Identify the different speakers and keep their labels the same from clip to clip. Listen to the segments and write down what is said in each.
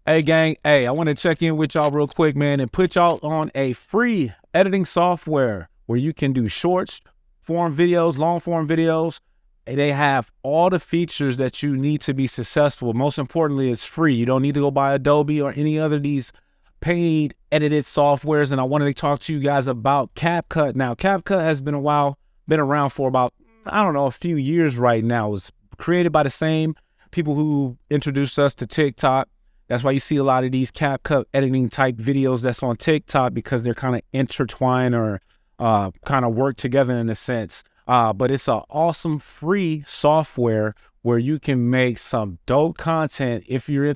Speaker 1: Hey gang, hey, I want to check in with y'all real quick, man, and put y'all on a free editing software where you can do shorts, form videos, long form videos. And they have all the features that you need to be successful. Most importantly, it's free. You don't need to go buy Adobe or any other of these paid edited softwares. And I wanted to talk to you guys about Capcut. Now, Capcut has been around for about, I don't know, a few years right now. It was created by the same people who introduced us to TikTok. That's why you see a lot of these Capcut editing type videos that's on TikTok, because they're kind of intertwined or kind of work together in a sense. But it's an awesome free software where you can make some dope content if you're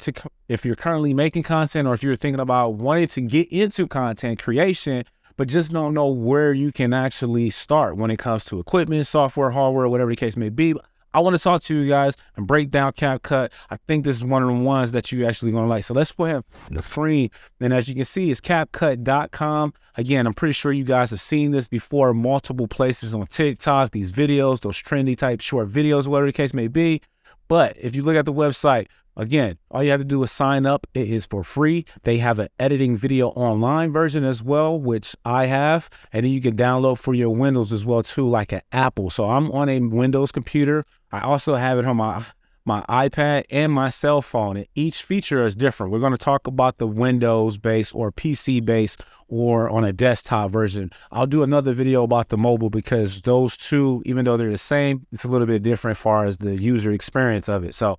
Speaker 1: currently making content, or if you're thinking about wanting to get into content creation, but just don't know where you can actually start when it comes to equipment, software, hardware, whatever the case may be. I want to talk to you guys and break down Capcut. I think this is one of the ones that you actually going to like. So let's put him the free. And as you can see, it's Capcut.com. Again, I'm pretty sure you guys have seen this before, multiple places on TikTok, these videos, those trendy type short videos, whatever the case may be. But if you look at the website, again, all you have to do is sign up. It is for free. They have an editing video online version as well, which I have. And then you can download for your Windows as well too, like an Apple. So I'm on a Windows computer. I also have it on my iPad and my cell phone. And each feature is different. We're going to talk about the Windows-based or PC-based or on a desktop version. I'll do another video about the mobile, because those two, even though they're the same, it's a little bit different as far as the user experience of it. So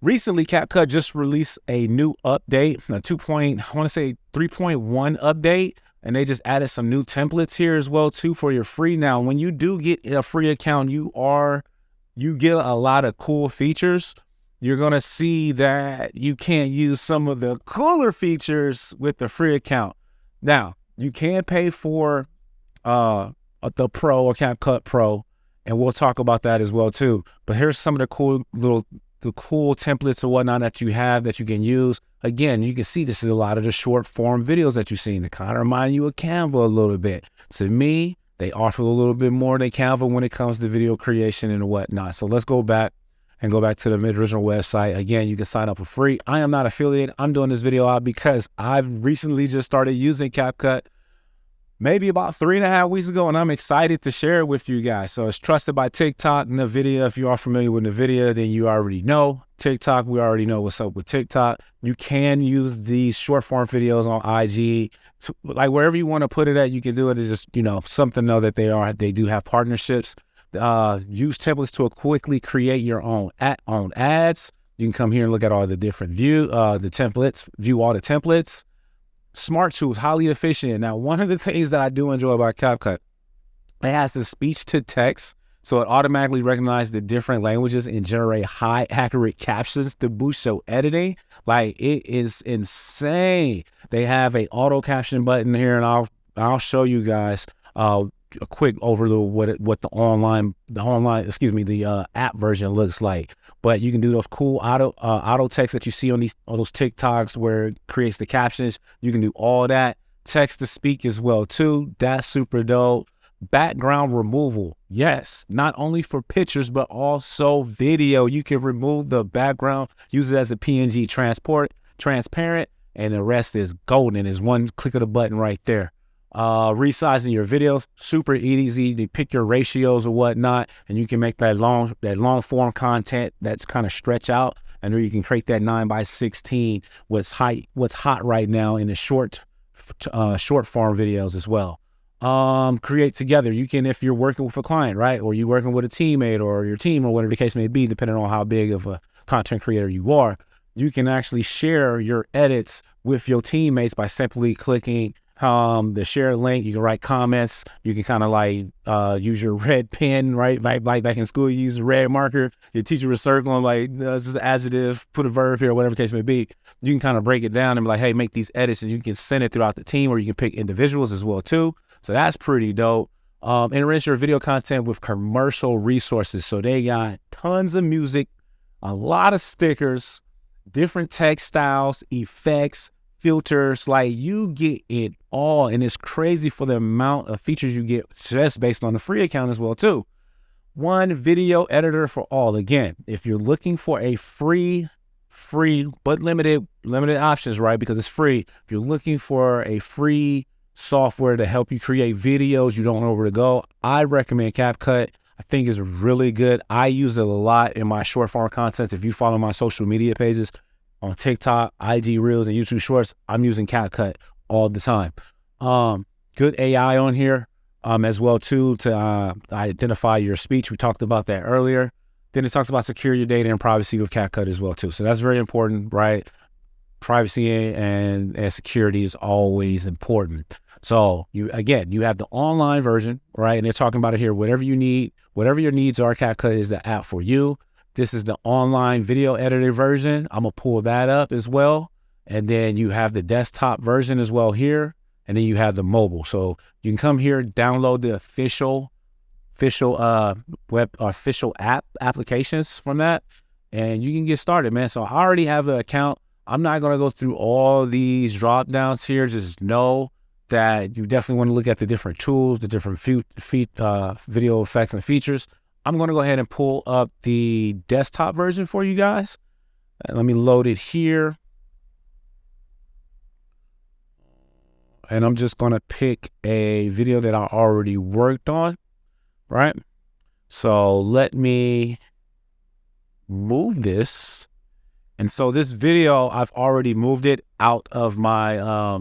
Speaker 1: recently, Capcut just released a new update, a 3.1 update, and they just added some new templates here as well too for your free. Now, when you do get a free account, you get a lot of cool features. You're gonna see that you can't use some of the cooler features with the free account. Now, you can pay for the Pro or Capcut Pro, and we'll talk about that as well too. But here's some of the cool templates or whatnot that you have that you can use. Again, you can see this is a lot of the short form videos that you've seen. They kind of remind you of Canva a little bit. To me, they offer a little bit more than Canva when it comes to video creation and whatnot. So let's go back to the original website. Again, you can sign up for free. I am not affiliated. I'm doing this video out because I've recently just started using Capcut maybe about 3.5 weeks ago, and I'm excited to share it with you guys. So it's trusted by TikTok, NVIDIA. If you are familiar with NVIDIA, then you already know. TikTok, we already know what's up with TikTok. You can use these short form videos on IG, like wherever you want to put it at, you can do it. It's just, something to know that they do have partnerships. Use templates to quickly create your own ads. You can come here and look at all the different view all the templates. Smart tools, highly efficient. Now, one of the things that I do enjoy about Capcut, it has the speech to text, so it automatically recognizes the different languages and generate high accurate captions to boost your editing. Like, it is insane. They have a auto caption button here, and I'll show you guys a quick overview of what the app version looks like. But you can do those cool auto text that you see on those TikToks where it creates the captions. You can do all that. Text to speak as well too. That's super dope. Background removal. Yes, not only for pictures, but also video. You can remove the background, use it as a PNG transparent, and the rest is golden. It's one click of the button right there. Resizing your video, super easy to pick your ratios or whatnot, and you can make that long form content that's kind of stretch out, and then you can create that 9:16 what's hot right now in the short form videos as well. Create together. You can, if you're working with a client, right, or you're working with a teammate or your team or whatever the case may be, depending on how big of a content creator you are, you can actually share your edits with your teammates by simply clicking the share link. You can write comments. You can kind of like use your red pen, right? Like back in school, you use a red marker. Your teacher was circling like, this is adjective, put a verb here, whatever the case may be. You can kind of break it down and be like, hey, make these edits, and you can send it throughout the team, or you can pick individuals as well too. So that's pretty dope. Enrich your video content with commercial resources. So they got tons of music, a lot of stickers, different text styles, effects, filters. Like, you get it all, and it's crazy for the amount of features you get just based on the free account as well too. One video editor for all. Again, if you're looking for a free free, but limited options, right? Because it's free. If you're looking for a free software to help you create videos, you don't know where to go, I recommend Capcut. I think it's really good. I use it a lot in my short form content. If you follow my social media pages on TikTok, IG Reels, and YouTube Shorts, I'm using Capcut all the time. Good AI on here as well too to identify your speech. We talked about that earlier. Then it talks about secure your data and privacy with Capcut as well too. So that's very important, right? Privacy and security is always important. So you have the online version, right? And they're talking about it here. Whatever you need, whatever your needs are, Capcut is the app for you. This is the online video editor version. I'm gonna pull that up as well. And then you have the desktop version as well here. And then you have the mobile. So you can come here, download the official app applications from that, and you can get started, man. So I already have an account. I'm not going to go through all these drop downs here. Just know that you definitely want to look at the different tools, the different video effects and features. I'm going to go ahead and pull up the desktop version for you guys. Let me load it here. And I'm just going to pick a video that I already worked on, right? So let me move this. And so this video, I've already moved it out of my,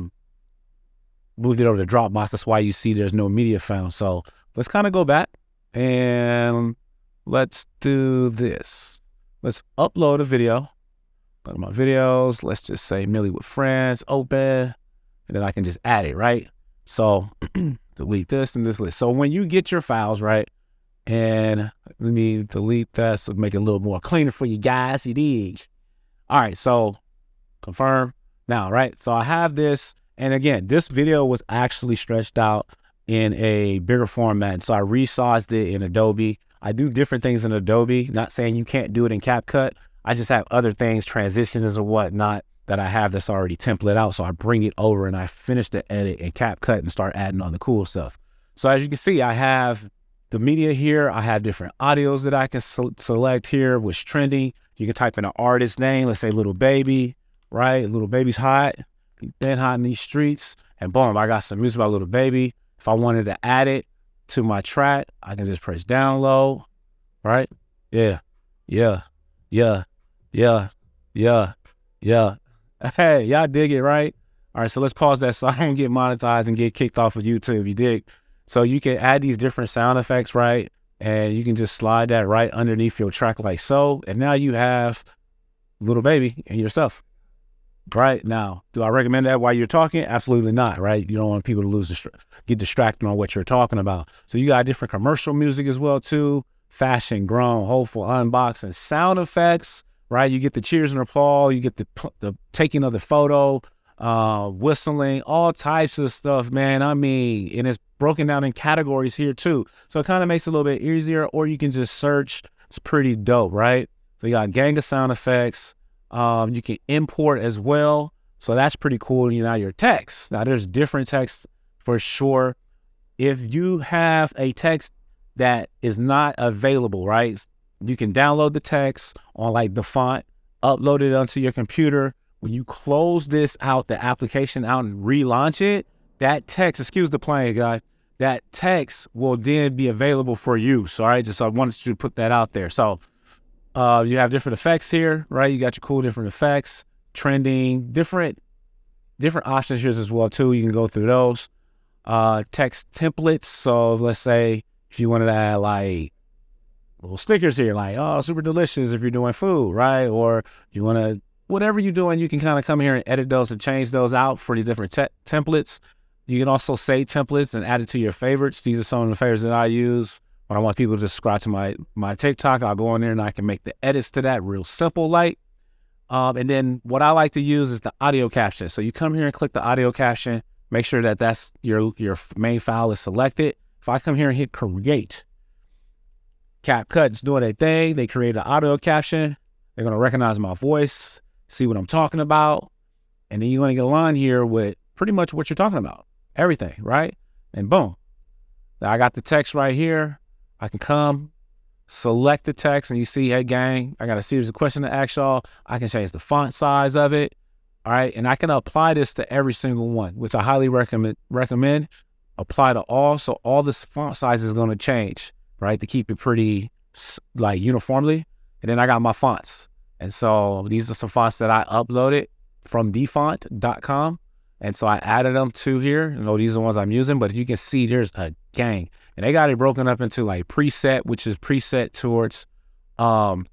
Speaker 1: moved it over to Dropbox. That's why you see there's no media found. So let's kind of go back and let's do this. Let's upload a video. Go to my videos. Let's just say Millie with Friends, open. And then I can just add it, right? So delete this and this list. So when you get your files, right? And let me delete that so make it a little more cleaner for you guys, you dig? All right, so confirm now, right? So I have this, and again, this video was actually stretched out in a bigger format. So I resized it in Adobe. I do different things in Adobe, not saying you can't do it in Capcut. I just have other things, transitions and whatnot, that I have that's already template out. So I bring it over and I finish the edit in Capcut and start adding on the cool stuff. So as you can see, I have the media here. I have different audios that I can select here, what's trending. You can type in an artist name, let's say Little Baby, right? Little Baby's hot, he's been hot in these streets, and boom, I got some music by Little Baby. If I wanted to add it to my track, I can just press download, right? Yeah. Hey, y'all dig it, right? All right, so let's pause that so I don't get monetized and get kicked off of YouTube, you dig? So you can add these different sound effects, right? And you can just slide that right underneath your track like so. And now you have Little Baby and your stuff, right? Now, do I recommend that while you're talking? Absolutely not, right? You don't want people to get distracted on what you're talking about. So you got different commercial music as well too. Fashion, grown, hopeful, unboxing, sound effects, right? You get the cheers and applause, you get the taking of the photo, whistling, all types of stuff, man. I mean, and it's broken down in categories here too. So it kind of makes it a little bit easier, or you can just search. It's pretty dope, right? So you got a gang of sound effects. You can import as well. So that's pretty cool. You know, your text. Now there's different text for sure. If you have a text that is not available, right? You can download the text on like the font, upload it onto your computer. When you close this out, the application out, and relaunch it, that text, excuse the playing, guy, that text will then be available for use. All right, just I wanted to put that out there. So you have different effects here, right? You got your cool different effects, trending, different options here as well too. You can go through those. Text templates. So let's say if you wanted to add like little stickers here, like, oh, super delicious if you're doing food, right? Or you want to, whatever you're doing, you can kind of come here and edit those and change those out for these different templates. You can also save templates and add it to your favorites. These are some of the favorites that I use when I want people to subscribe to my TikTok. I'll go in there and I can make the edits to that real simple like. And then what I like to use is the audio caption. So you come here and click the audio caption, make sure that that's your main file is selected. If I come here and hit create, Capcut's doing their thing. They create an audio caption. They're going to recognize my voice, see what I'm talking about. And then you're going to get a line here with pretty much what you're talking about. Everything, right? And boom. Now I got the text right here. I can come, select the text, and you see, hey gang, I got a series of questions to ask y'all. I can change the font size of it. All right. And I can apply this to every single one, which I highly recommend. Apply to all. So all this font size is going to change, right? To keep it pretty like uniformly. And then I got my fonts. And so these are some fonts that I uploaded from dfont.com. And so I added them to here. You know, these are the ones I'm using, but you can see there's a gang. And they got it broken up into like preset, which is preset towards Capcut.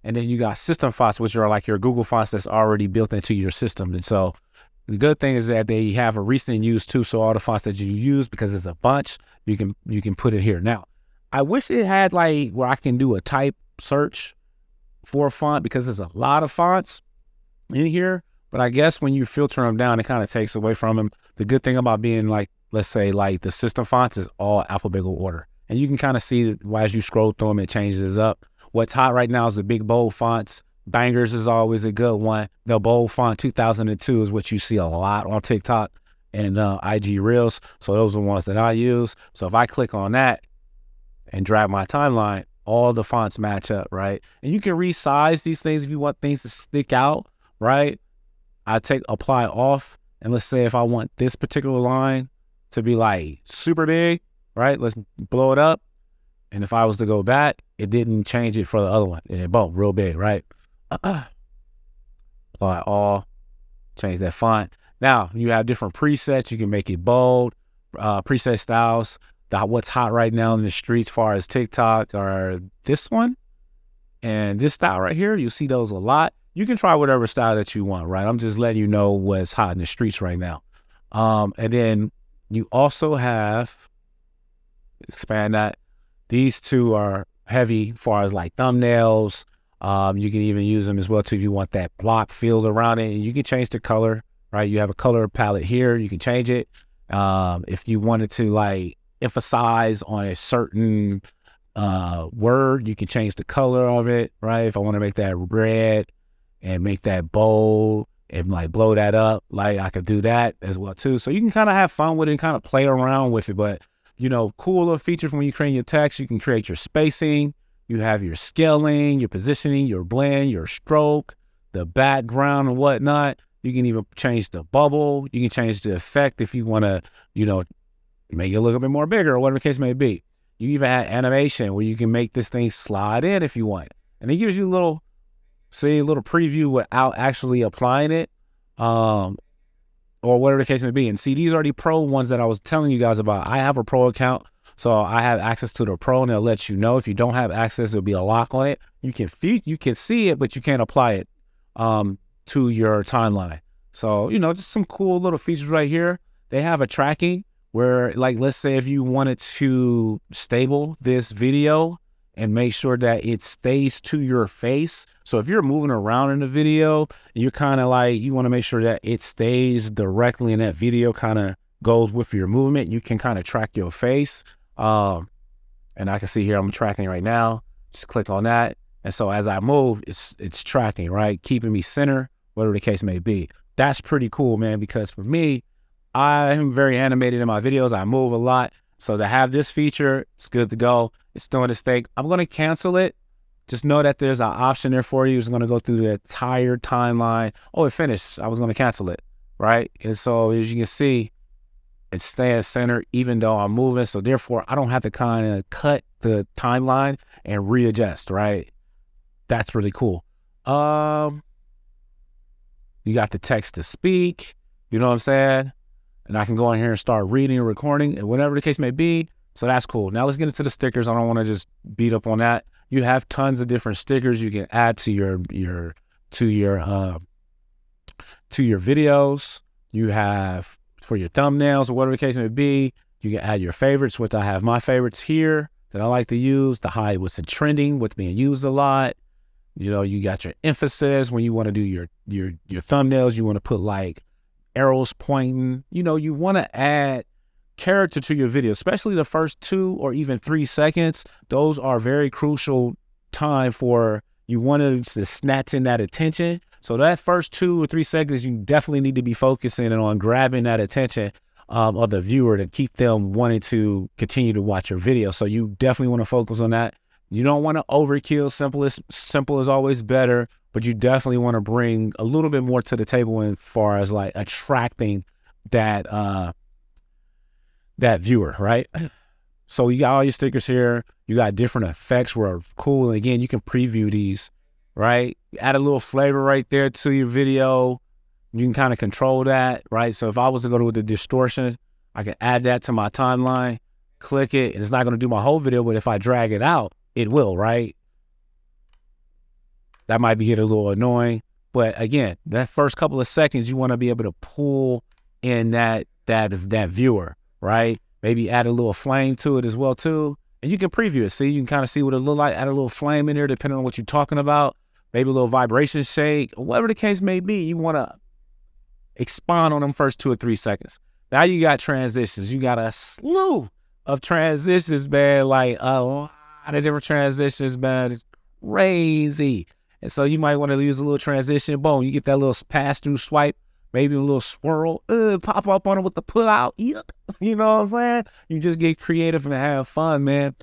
Speaker 1: And then you got system fonts, which are like your Google fonts that's already built into your system. And so the good thing is that they have a recent use too. So all the fonts that you use, because it's a bunch, you can put it here. Now, I wish it had like where I can do a type search for a font, because there's a lot of fonts in here. But I guess when you filter them down, it kind of takes away from them. The good thing about being like, let's say like the system fonts is all alphabetical order. And you can kind of see that as you scroll through them, it changes up. What's hot right now is the big bold fonts. Bangers is always a good one. The bold font 2002 is what you see a lot on TikTok and IG Reels. So those are the ones that I use. So if I click on that and drag my timeline, all the fonts match up, right? And you can resize these things if you want things to stick out, right? I apply off, and let's say if I want this particular line to be like super big, right? Let's blow it up. And if I was to go back, it didn't change it for the other one. And it boom, real big, right? Apply all, change that font. Now, you have different presets. You can make it bold, preset styles. What's hot right now in the streets as far as TikTok are this one and this style right here. You see those a lot. You can try whatever style that you want, right? I'm just letting you know what's hot in the streets right now. And then you also have, expand that. These two are heavy as far as like thumbnails. You can even use them as well too if you want that block field around it. And you can change the color, right? You have a color palette here. You can change it. If you wanted to like emphasize on a certain word, you can change the color of it, right? If I want to make that red and make that bold and like blow that up, like I could do that as well too. So you can kind of have fun with it and kind of play around with it. But you know, cool little feature from when you create your text. You can create your spacing. You have your scaling, your positioning, your blend, your stroke, the background and whatnot. You can even change the bubble. You can change the effect if you want to, you know, make it look a bit more bigger or whatever the case may be. You even have animation where you can make this thing slide in if you want. And it gives you a little preview without actually applying it. Or whatever the case may be. And see, these are the pro ones that I was telling you guys about. I have a pro account, so I have access to the pro, and they'll let you know. If you don't have access, there'll be a lock on it. You can see it, but you can't apply it to your timeline. So, you know, just some cool little features right here. They have a tracking where, like, let's say if you wanted to stable this video and make sure that it stays to your face. So if you're moving around in the video, you're kind of like, you want to make sure that it stays directly in that video, kind of goes with your movement. You can kind of track your face. And I can see here, I'm tracking right now. Just click on that. And so as I move, it's tracking, right? Keeping me center, whatever the case may be. That's pretty cool, man, because for me, I am very animated in my videos. I move a lot. So to have this feature, it's good to go. It's doing its thing. I'm going to cancel it. Just know that there's an option there for you. It's going to go through the entire timeline. Oh, it finished. I was going to cancel it, right? And so as you can see, it's staying center even though I'm moving. So therefore, I don't have to kind of cut the timeline and readjust, right? That's really cool. You got the text to speak. You know what I'm saying? And I can go in here and start reading or recording and whatever the case may be. So that's cool. Now let's get into the stickers. I don't want to just beat up on that. You have tons of different stickers you can add to your videos. You have for your thumbnails or whatever the case may be. You can add your favorites, which I have my favorites here that I like to use. The high what's trending, what's being used a lot. You know, you got your emphasis when you want to do your thumbnails. You want to put like arrows pointing. You know, you want to add character to your video, especially the first 2 or even 3 seconds. Those are very crucial time for you wanted to snatch in that attention. So that first 2 or 3 seconds, you definitely need to be focusing on grabbing that attention. of the viewer to keep them wanting to continue to watch your video. So you definitely want to focus on that. You don't want to overkill. Simple is always better, but you definitely want to bring a little bit more to the table as far as like attracting that that viewer, right? So you got all your stickers here. You got different effects where are cool. And again, you can preview these, right? Add a little flavor right there to your video. You can kind of control that, right? So if I was to go with the distortion, I can add that to my timeline, click it, and it's not going to do my whole video, but if I drag it out, it will, right? That might be getting a little annoying. But again, that first couple of seconds, you want to be able to pull in that viewer, right? Maybe add a little flame to it as well too. And you can preview it. See, you can kind of see what it look like. Add a little flame in there depending on what you're talking about. Maybe a little vibration shake, whatever the case may be. You want to expand on them first 2 or 3 seconds. Now you got transitions. You got a slew of transitions, man. Like a lot of different transitions, man. It's crazy. And so you might want to use a little transition. Boom, you get that little pass-through swipe. Maybe a little swirl, pop up on it with the pull out. You know what I'm saying? You just get creative and have fun, man.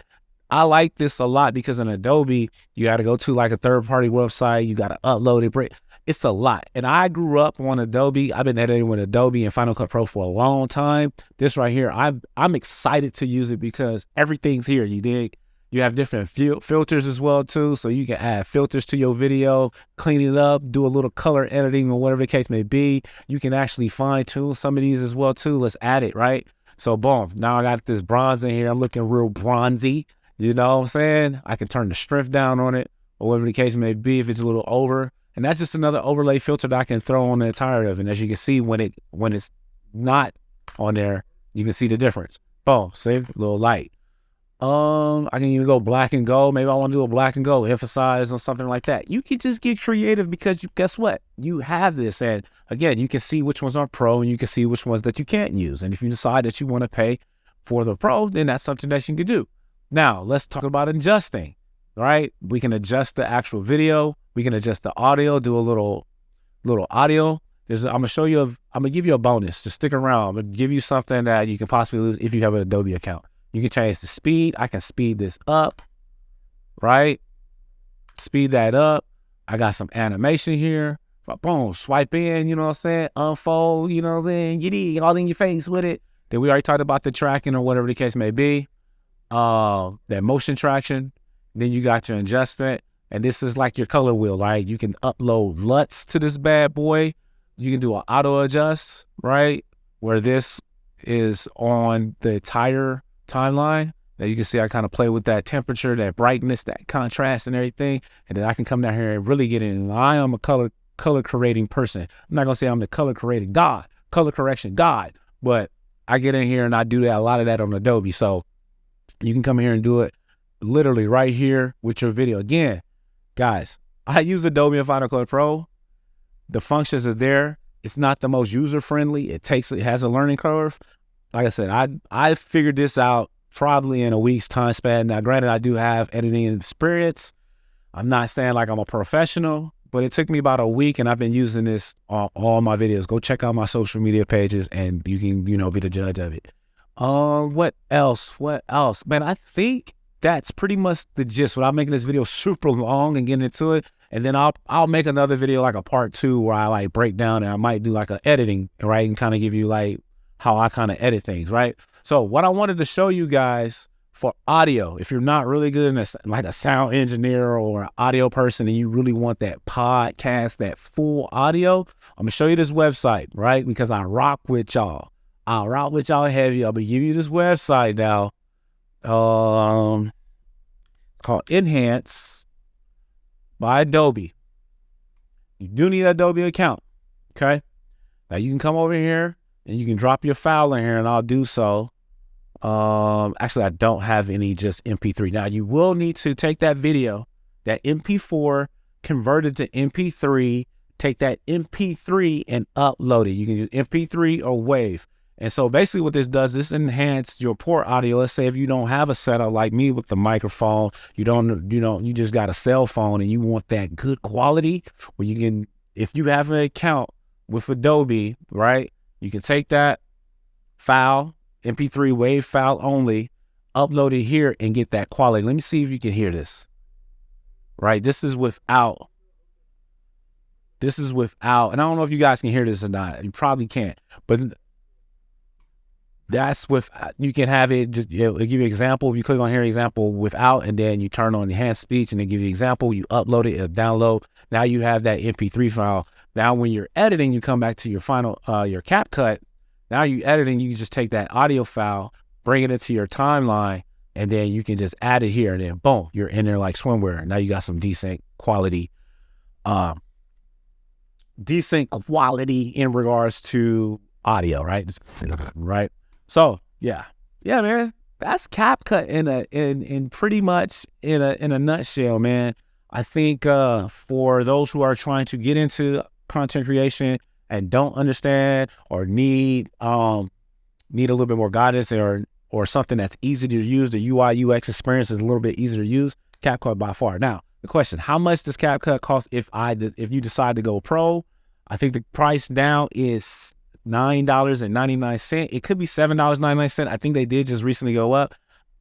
Speaker 1: I like this a lot because in Adobe, you got to go to like a third-party website. You got to upload it. It's a lot. And I grew up on Adobe. I've been editing with Adobe and Final Cut Pro for a long time. This right here, I'm excited to use it because everything's here, you dig? You have different filters as well too, so you can add filters to your video, clean it up, do a little color editing or whatever the case may be. You can actually fine tune some of these as well too. Let's add it, right? So boom, now I got this bronze in here. I'm looking real bronzy, you know what I'm saying? I can turn the strength down on it or whatever the case may be if it's a little over. And that's just another overlay filter that I can throw on the entirety of it. And as you can see, when it's not on there, you can see the difference. Boom, see, a little light. I can even go black and gold. Maybe I want to do a black and gold, emphasize on something like that. You can just get creative because guess what? You have this. And again, you can see which ones are pro and you can see which ones that you can't use. And if you decide that you want to pay for the pro, then that's something that you can do. Now, let's talk about adjusting, right? We can adjust the actual video. We can adjust the audio, do a little audio. I'm going to give you a bonus to stick around. I'm going to give you something that you can possibly lose if you have an Adobe account. You can change the speed. I can speed this up, right? Speed that up. I got some animation here. Boom, swipe in, you know what I'm saying? Unfold, you know what I'm saying? You need all in your face with it. Then we already talked about the tracking or whatever the case may be. That motion traction. Then you got your adjustment. And this is like your color wheel, right? You can upload LUTs to this bad boy. You can do an auto adjust, right? Where this is on the entire timeline. Now you can see I kind of play with that temperature, that brightness, that contrast and everything. And then I can come down here and really get in. I am a color creating person. I'm not going to say I'm the color correction god, but I get in here and I do a lot of that on Adobe. So you can come here and do it literally right here with your video. Again, guys, I use Adobe and Final Cut Pro. The functions are there. It's not the most user-friendly. It has a learning curve. Like I said, I figured this out probably in a week's time span. Now, granted, I do have editing experience. I'm not saying like I'm a professional, but it took me about a week and I've been using this on all my videos. Go check out my social media pages and you can, be the judge of it. What else? Man, I think that's pretty much the gist without making this video super long and getting into it. And then I'll make another video like a part 2 where I like break down and I might do like a editing, right? And kind of give you like how I kind of edit things, right? So what I wanted to show you guys for audio, if you're not really good in like a sound engineer or an audio person and you really want that podcast, that full audio, I'm gonna show you this website, right? Because I rock with y'all. I'll rock with y'all heavy. I'm gonna give you this website now. Called Enhance by Adobe. You do need an Adobe account, okay? Now you can come over here and you can drop your file in here and I'll do so. Actually, I don't have any just MP3. Now you will need to take that video, that MP4, convert it to MP3, take that MP3 and upload it. You can use MP3 or WAV. And so basically what this does, this enhance your port audio. Let's say if you don't have a setup like me with the microphone, you just got a cell phone and you want that good quality where you can, if you have an account with Adobe, right? You can take that, file, MP3 wave file only, upload it here and get that quality. Let me see if you can hear this. Right, this is without, and I don't know if you guys can hear this or not. You probably can't, but that's with, you can have it, just, it'll give you an example. If you click on here, example without, and then you turn on enhanced speech and then give you an example, you upload it, it'll download. Now you have that MP3 file. Now when you're editing, you come back to your final, your Capcut. Now you editing, you can just take that audio file, bring it into your timeline, and then you can just add it here, and then boom, you're in there like swimwear. Now you got some decent quality in regards to audio, right? Right. So yeah, man, that's CapCut in pretty much in a nutshell, man. I think for those who are trying to get into content creation and don't understand or need a little bit more guidance or something that's easy to use, the UI UX experience is a little bit easier to use, CapCut by far. Now the question: how much does CapCut cost if you decide to go pro? I think the price now is $9.99. It could be $7.99. I think they did just recently go up.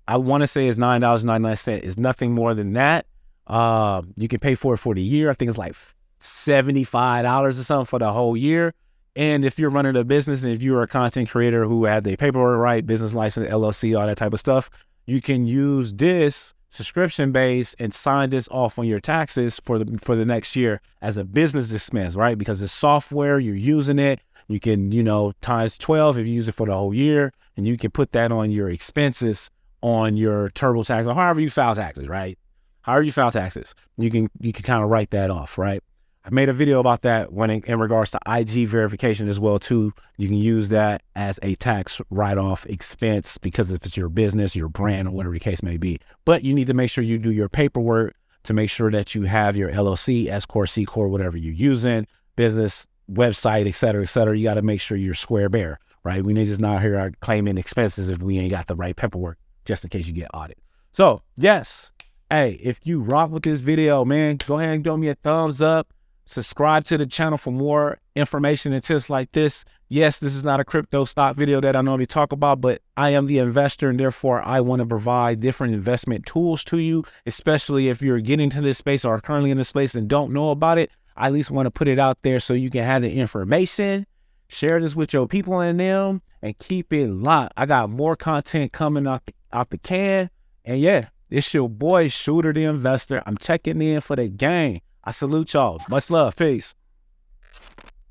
Speaker 1: I want to say it's $9.99. It's nothing more than that. You can pay for it for the year. I think it's like $75 or something for the whole year. And if you're running a business and if you're a content creator who had the paperwork right, business license, LLC, all that type of stuff, you can use this subscription base and sign this off on your taxes for the next year as a business expense, right? Because it's software, you're using it. You can, times 12 if you use it for the whole year, and you can put that on your expenses on your TurboTax or however you file taxes, right? However you file taxes, you can kind of write that off, right? I made a video about that when in regards to IG verification as well too. You can use that as a tax write-off expense because if it's your business, your brand, or whatever the case may be. But you need to make sure you do your paperwork to make sure that you have your LLC, S Corp, C Corp, whatever you're using, business, website, et cetera, et cetera. You got to make sure you're square bare, right? We need to not here claiming expenses if we ain't got the right paperwork, just in case you get audited. So yes, hey, if you rock with this video, man, go ahead and throw me a thumbs up. Subscribe to the channel for more information and tips like this. Yes, this is not a crypto stock video that I normally talk about, but I am the investor, and therefore I want to provide different investment tools to you, especially if you're getting to this space or are currently in this space and don't know about it. I at least want to put it out there so you can have the information. Share this with your people and them, and keep it locked. I got more content coming out the can. And yeah, it's your boy Shooter the Investor. I'm checking in for the game. I salute y'all. Much love. Peace.